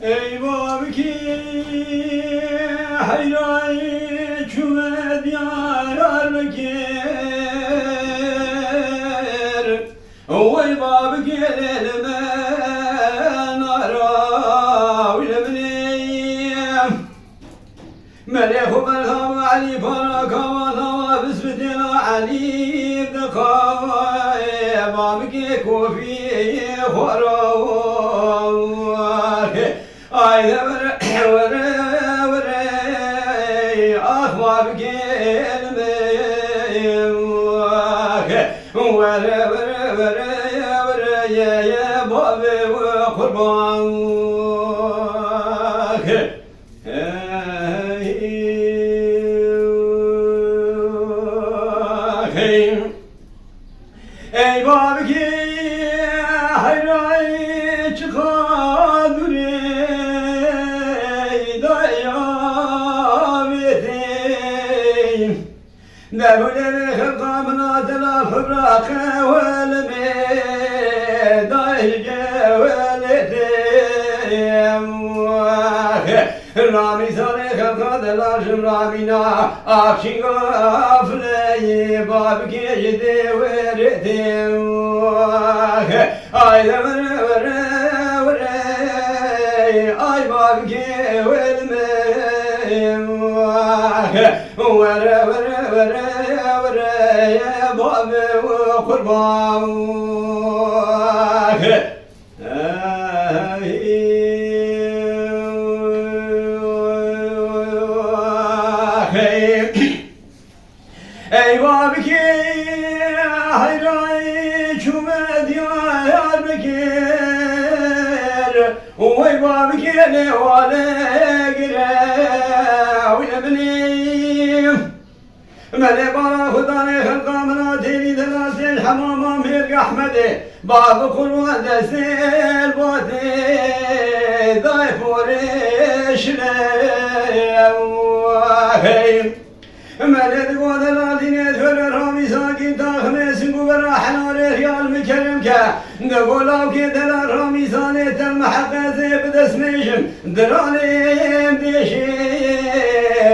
Eyvah ki hayrayı çüve diyar ger. Oy bab gelelme nara ulemniyem. Melekhu melham ali parakama tava bisbidina ali bdekaya bab ki kofi khoro. Ayda vere ahbab gelmeyim vere ye babi kurban ey babi ki hayray çıkadır دولة خطابنا تلاف براقة والمي دايجة والديم رامي صاريخ القاد الارشم رامينا اخشي غافلي بابكي جدي ورديم اي دمر وري اي بابكي والمي وري يا بابي وقربان ey bابك hayray çumed yar bekir oy bابك ne vale gire ويبني ملي بارا خداني خلقا منا تيني دلاسي حماما ميرق احمدي باب قروان دسيل بوتي ضايف وريش لي ملي دقوا دلاليني ثل رامي ساكي تاخمي سنقو براحنا ريال مكرمك دقوا لاوكي دلال رامي ساني تلمحقا زيب دسميشم دلالي بيشي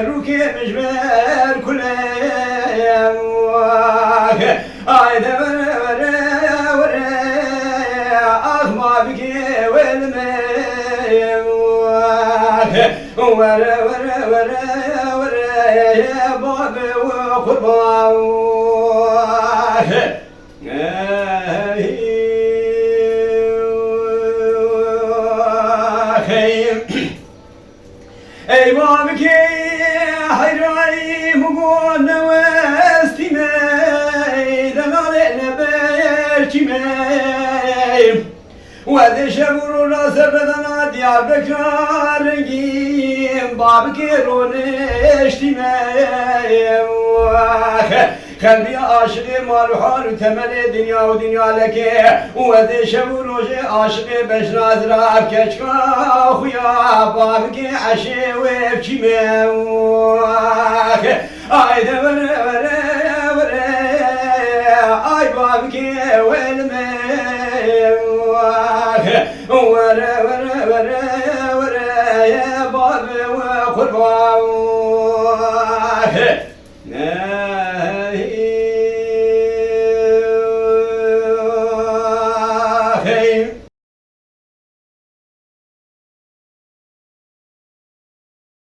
روكي مجبر كلي اي وري اخما بكي والمي وري يا بابي وقربان ey بابك hayray mugun westime dalalene berkime وذي شبر راس بدنا ديار بكار جيم بابك رونشتime قلبي عاشق مالحال تمل دنيا ودنيا لك وذي شبر عاشق بشراز راب كشكا خويا بابك عشي وبكime اي دبر اي بابك والمي ورا يا بابي وقربان